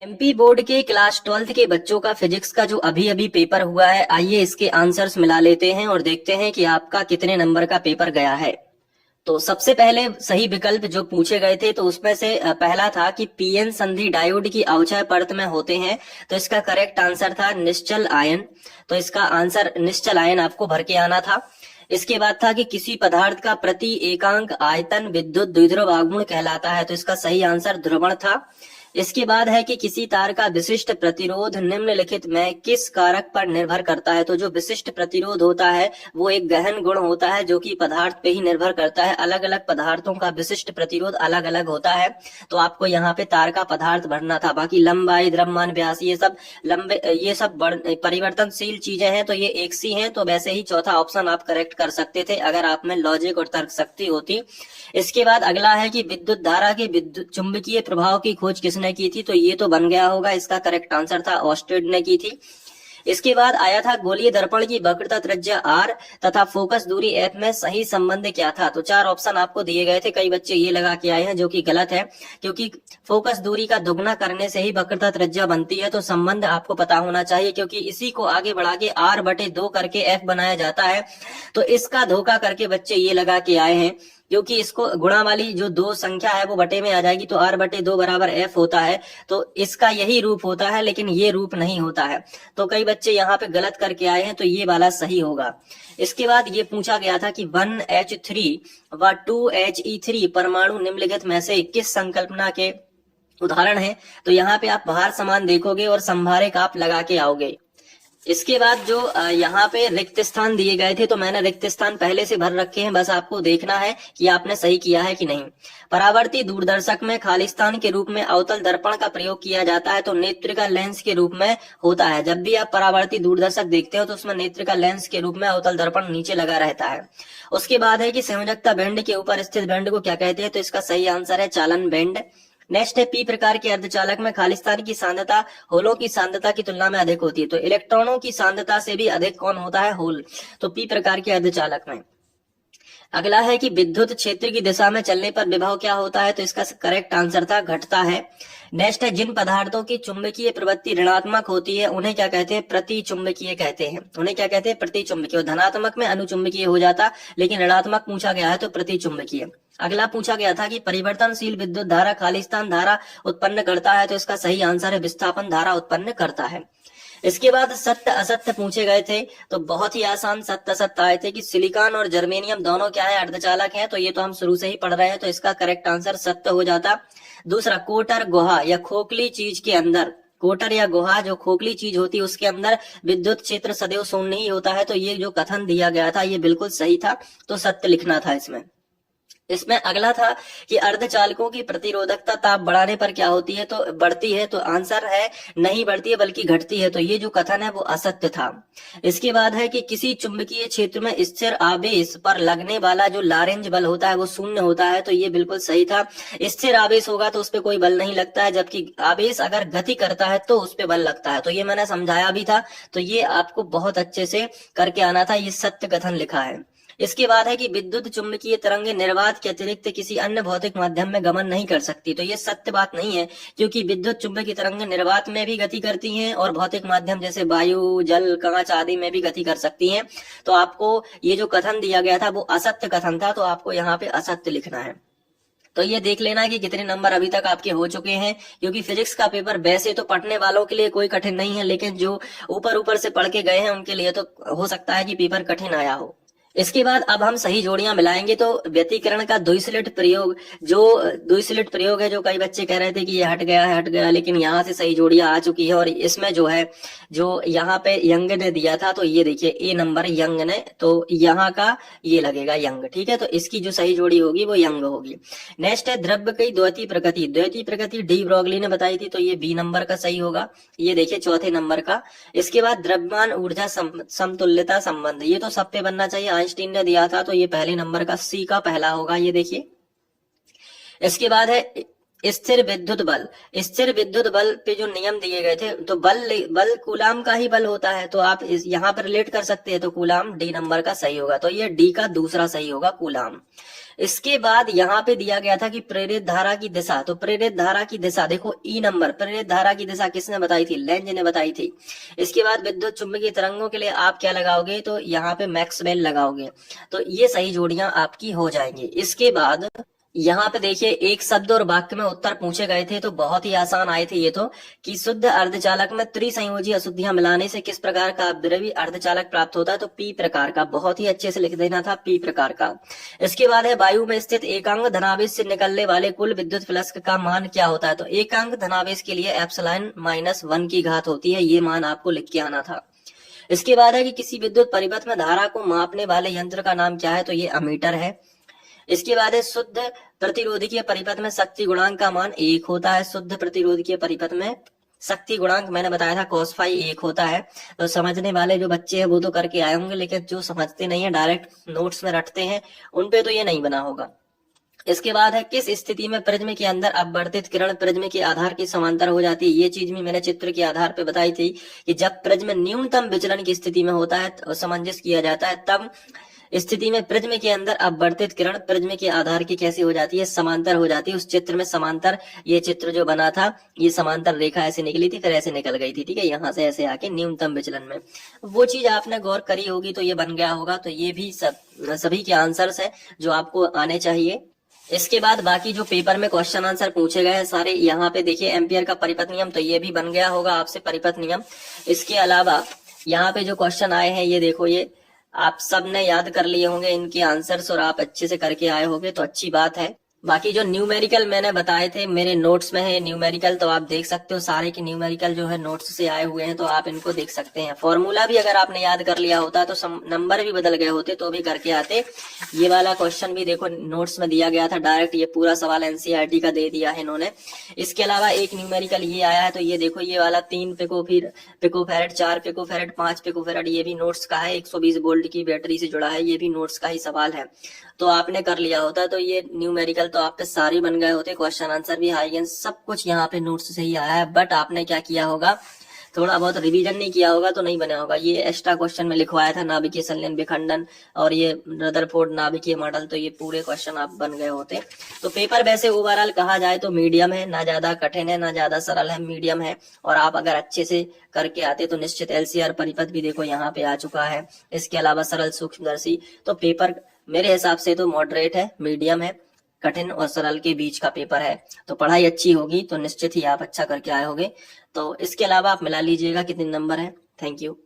MP board के class 12th के बच्चों का फिजिक्स का जो अभी अभी पेपर हुआ है, आइए इसके आंसर्स मिला लेते हैं और देखते हैं कि आपका कितने नंबर का पेपर गया है। तो सबसे पहले सही विकल्प जो पूछे गए थे तो उसमें से पहला था कि पीएन संधि डायोड की अवक्षय परत में होते हैं। तो इसका करेक्ट आंसर था निश्चल आयन। तो इसका आंसर निश्चल आयन आपको भर के आना था। इसके बाद था कि किसी पदार्थ का प्रति एकांक आयतन विद्युत द्विध्रुव आघूर्ण कहलाता है। तो इसका सही आंसर ध्रुवण था। इसके बाद है कि किसी तार का विशिष्ट प्रतिरोध निम्नलिखित में किस कारक पर निर्भर करता है। तो जो विशिष्ट प्रतिरोध होता है वो एक गहन गुण होता है जो कि पदार्थ पे ही निर्भर करता है। अलग अलग पदार्थों का विशिष्ट प्रतिरोध अलग अलग होता है। तो आपको यहाँ पे तार का पदार्थ भरना था। बाकी लंबाई, द्रव्यमान, व्यास ये सब परिवर्तनशील चीजें हैं, तो ये एक सी हैं। तो वैसे ही चौथा ऑप्शन आप करेक्ट कर सकते थे अगर आप में लॉजिक और तर्क शक्ति होती। इसके बाद अगला है कि विद्युत धारा के विद्युत चुंबकीय प्रभाव की खोज किसने की थी। तो ये तो बन गया होगा, इसका करेक्ट आंसर था ऑस्टेड ने की थी। इसके बाद आया था गोलीय दर्पण की वक्रता त्रिज्या आर तथा फोकस दूरी एफ में सही संबंध क्या था। तो चार ऑप्शन आपको दिए गए थे, कई बच्चे ये लगा के आए हैं जो कि गलत है, क्योंकि फोकस दूरी का दुगना करने से ही वक्रता त्रिज्या बनती है। तो संबंध आपको पता होना चाहिए, क्योंकि इसी को आगे बढ़ा के r/2 करके f बनाया जाता है। तो इसका धोखा करके बच्चे ये लगा के आए हैं, क्योंकि इसको गुणा वाली जो दो संख्या है वो बटे में आ जाएगी, तो r/2 बराबर f होता है। तो इसका यही रूप होता है, लेकिन ये रूप नहीं होता है। तो कई बच्चे यहाँ पे गलत करके आए हैं, तो ये वाला सही होगा। इसके बाद ये पूछा गया था कि 1H3 व 2He3 परमाणु निम्नलिखित में से किस संकल्पना के उदाहरण है। तो यहाँ पे आप भार समान देखोगे और संभारक आप लगा के आओगे। इसके बाद जो यहाँ पे रिक्त स्थान दिए गए थे, तो मैंने रिक्त स्थान पहले से भर रखे हैं, बस आपको देखना है कि आपने सही किया है कि नहीं। परावर्ती दूरदर्शक में खालिस्तान के रूप में अवतल दर्पण का प्रयोग किया जाता है। तो नेत्रिका लेंस के रूप में होता है। जब भी आप परावर्ती दूरदर्शक देखते हो तो उसमें नेत्रिका लेंस के रूप में अवतल दर्पण नीचे लगा रहता है। उसके बाद है कि संयोजकता बैंड के ऊपर स्थित बैंड को क्या कहते हैं। तो इसका सही आंसर है चालन बैंड। नेक्स्ट है पी प्रकार के अर्धचालक में खालिस्तान की सांद्रता होलों की सांद्रता की तुलना में अधिक होती है। तो इलेक्ट्रॉनों की सांद्रता से भी अधिक कौन होता है, होल। तो पी प्रकार के अर्धचालक में। अगला है कि विद्युत क्षेत्र की दिशा में चलने पर विभव क्या होता है। तो इसका करेक्ट आंसर था घटता है। नेक्स्ट है जिन पदार्थों की चुंबकीय प्रवृत्ति ऋणात्मक होती है उन्हें क्या कहते हैं, प्रति चुंबकीय कहते हैं। उन्हें क्या कहते हैं, प्रति चुंबकीय। धनात्मक में अनुचुंबकीय हो जाता, लेकिन ऋणात्मक पूछा गया है तो प्रति चुंबकीय। अगला पूछा गया था कि परिवर्तनशील विद्युत धारा खालिस्तान धारा उत्पन्न करता है। तो इसका सही आंसर है विस्थापन धारा उत्पन्न करता है। इसके बाद सत्य असत्य पूछे गए थे, तो बहुत ही आसान सत्य असत्य आए थे कि सिलिकॉन और जर्मेनियम दोनों क्या है, अर्धचालक है। तो ये तो हम शुरू से ही पढ़ रहे हैं, तो इसका करेक्ट आंसर सत्य हो जाता। दूसरा, कोटर गुहा या खोखली चीज के अंदर, कोटर या गुहा जो खोखली चीज होती है उसके अंदर विद्युत क्षेत्र सदैव शून्य ही होता है। तो ये जो कथन दिया गया था ये बिल्कुल सही था, तो सत्य लिखना था इसमें। इसमें अगला था कि अर्धचालकों की प्रतिरोधकता ताप बढ़ाने पर क्या होती है, तो बढ़ती है। तो आंसर है नहीं बढ़ती है बल्कि घटती है। तो ये जो कथन है वो असत्य था। इसके बाद है कि किसी चुंबकीय क्षेत्र में स्थिर आवेश पर लगने वाला जो लारेंज बल होता है वो शून्य होता है। तो ये बिल्कुल सही था। स्थिर आवेश होगा तो उस पर कोई बल नहीं लगता है, जबकि आवेश अगर गति करता है तो उस पर बल लगता है। तो ये मैंने समझाया भी था, तो ये आपको बहुत अच्छे से करके आना था। ये सत्य कथन लिखा है। इसके बाद है कि विद्युत चुंबकीय तरंगे निर्वात के अतिरिक्त किसी अन्य भौतिक माध्यम में गमन नहीं कर सकती। तो ये सत्य बात नहीं है, क्योंकि विद्युत चुंबकीय तरंगे निर्वात में भी गति करती हैं और भौतिक माध्यम जैसे वायु, जल, कांच आदि में भी गति कर सकती हैं। तो आपको ये जो कथन दिया गया था वो असत्य कथन था, तो आपको यहाँ पे असत्य लिखना है। तो ये देख लेना कि कितने नंबर अभी तक आपके हो चुके हैं, क्योंकि फिजिक्स का पेपर वैसे तो पढ़ने वालों के लिए कोई कठिन नहीं है, लेकिन जो ऊपर ऊपर से पढ़ के गए हैं उनके लिए तो हो सकता है कि पेपर कठिन आया हो। इसके बाद अब हम सही जोड़ियां मिलाएंगे। तो व्यतिकरण का द्विसलिट प्रयोग, जो द्विसलिट प्रयोग है, जो कई बच्चे कह रहे थे कि ये हट गया, लेकिन यहाँ से सही जोड़ियां आ चुकी है। और इसमें जो है, जो यहाँ पे यंग ने दिया था, तो ये देखिए ए नंबर यंग ने, तो यहाँ का ये लगेगा यंग, ठीक है। तो इसकी जो सही जोड़ी होगी वो यंग होगी। नेक्स्ट है द्रव्य की द्वैती प्रकृति। द्वैती प्रकृति डी ब्रोगली ने बताई थी, तो ये बी नंबर का सही होगा। ये देखिए चौथे नंबर का। इसके बाद द्रव्यमान ऊर्जा समतुल्यता संबंध, ये तो सब पे बनना चाहिए, आइंस्टीन ने दिया था, तो ये पहले नंबर का सी का पहला होगा। ये देखिए। इसके बाद है स्थिर विद्युत बल, स्थिर विद्युत बल पे जो नियम दिए गए थे, तो बल कूलाम का ही बल होता है, तो आप यहाँ पर रिलेट कर सकते हैं, तो कूलाम डी नंबर का सही होगा, तो ये डी का दूसरा सही होगा, कूलाम। इसके बाद यहाँ पे दिया गया था कि प्रेरित धारा की दिशा, तो प्रेरित धारा की दिशा देखो ई नंबर, प्रेरित धारा की दिशा किसने बताई थी, लेंज ने बताई थी। इसके बाद विद्युत चुंबकीय तरंगों के लिए आप क्या लगाओगे, तो यहाँ पे मैक्सवेल लगाओगे, तो ये सही जोड़ियां आपकी हो जाएंगी। इसके बाद यहाँ पे देखिए एक शब्द और वाक्य में उत्तर पूछे गए थे, तो बहुत ही आसान आए थे ये तो, कि शुद्ध अर्धचालक में त्रिसंयोजी अशुद्धियां मिलाने से किस प्रकार का अपद्रव्य अर्धचालक प्राप्त होता है, तो पी प्रकार का, बहुत ही अच्छे से लिख देना था, पी प्रकार का। इसके बाद है वायु में स्थित एकांक धनावेश से निकलने वाले कुल विद्युत फ्लक्स का मान क्या होता है, तो एकांक धनावेश के लिए एप्सिलॉन -1 की घात होती है, ये मान आपको लिख के आना था। इसके बाद है कि किसी विद्युत परिपथ में धारा को मापने वाले यंत्र का नाम क्या है, तो ये अमीटर है। इसके बाद है शुद्ध प्रतिरोधकीय परिपथ में शक्ति गुणांक का मान 1 होता है, शुद्ध प्रतिरोधकीय परिपथ में शक्ति गुणांक मैंने बताया था cos फाई 1 होता है। तो समझने वाले जो बच्चे हैं वो तो करके आए होंगे, लेकिन जो समझते नहीं है डायरेक्ट नोट्स में रटते हैं उन पे तो ये नहीं बना होगा। इसके बाद है किस स्थिति में प्रिज्म के अंदर अपवर्तित किरण प्रिज्म के आधार की समांतर हो जाती है, ये चीज भी मैंने चित्र के आधार पे बताई थी कि जब प्रिज्म न्यूनतम विचलन की स्थिति में होता है, सामंजस्य किया जाता है, तब स्थिति में प्रिज्म के अंदर अपवर्तित किरण प्रिज्म के आधार की कैसी हो जाती है, समांतर हो जाती है। उस चित्र में समांतर, ये चित्र जो बना था ये समांतर रेखा ऐसे निकली थी, फिर ऐसे निकल गई थी, ठीक है, यहाँ से ऐसे आके न्यूनतम विचलन में, वो चीज आपने गौर करी होगी तो ये बन गया होगा। तो ये भी सभी के आंसर्स है जो आपको आने चाहिए। इसके बाद बाकी जो पेपर में क्वेश्चन आंसर पूछे गए हैं सारे, यहाँ पे देखिए एम्पियर का परिपथ नियम, तो ये भी बन गया होगा आपसे परिपथ नियम। इसके अलावा यहाँ पे जो क्वेश्चन आए हैं ये देखो, ये आप सब ने याद कर लिए होंगे इनके आंसर्स और आप अच्छे से करके आए होंगे, तो अच्छी बात है। बाकी जो न्यूमेरिकल मैंने बताए थे मेरे नोट्स में है न्यूमेरिकल, तो आप देख सकते हो सारे के न्यूमेरिकल जो है नोट्स से आए हुए हैं, तो आप इनको देख सकते हैं। फॉर्मूला भी अगर आपने याद कर लिया होता तो नंबर भी बदल गए होते तो भी करके आते। ये वाला क्वेश्चन भी देखो नोट्स में दिया गया था डायरेक्ट, ये पूरा सवाल एनसीईआरटी का दे दिया है इन्होंने। इसके अलावा एक न्यूमेरिकल ये आया है, तो ये देखो ये वाला 3 पिकोफैरेड 4 पिकोफैरेड 5 पिकोफैरेड, ये भी नोट्स का है, 120 वोल्ट की बैटरी से जुड़ा है, ये भी नोट्स का ही सवाल है, तो आपने कर लिया होता तो ये न्यूमेरिकल तो आप पे सारे बन गए होते, क्वेश्चन आंसर भी हाई सब कुछ यहाँ पे नोट्स से ही आया है। बट आपने क्या किया होगा, थोड़ा बहुत रिवीजन नहीं किया होगा तो नहीं बना होगा। ये एक्स्ट्रा क्वेश्चन में लिखवाया था नाभिकीय संलयन विखंडन और ये रदरफोर्ड नाभिकीय मॉडल, तो ये पूरे क्वेश्चन आप बन गए होते। तो पेपर वैसे ओवरऑल कहा जाए तो मीडियम है, ना ज्यादा कठिन है ना ज्यादा सरल है, मीडियम है। और आप अगर अच्छे से करके आते तो निश्चित एलसीआर परिपथ भी देखो यहाँ पे आ चुका है। इसके अलावा सरल सूक्ष्मदर्शी, तो पेपर मेरे हिसाब से तो मॉडरेट है, मीडियम है, कठिन और सरल के बीच का पेपर है। तो पढ़ाई अच्छी होगी तो निश्चित ही आप अच्छा करके आए होगे। तो इसके अलावा आप मिला लीजिएगा कितने नंबर है। Thank you.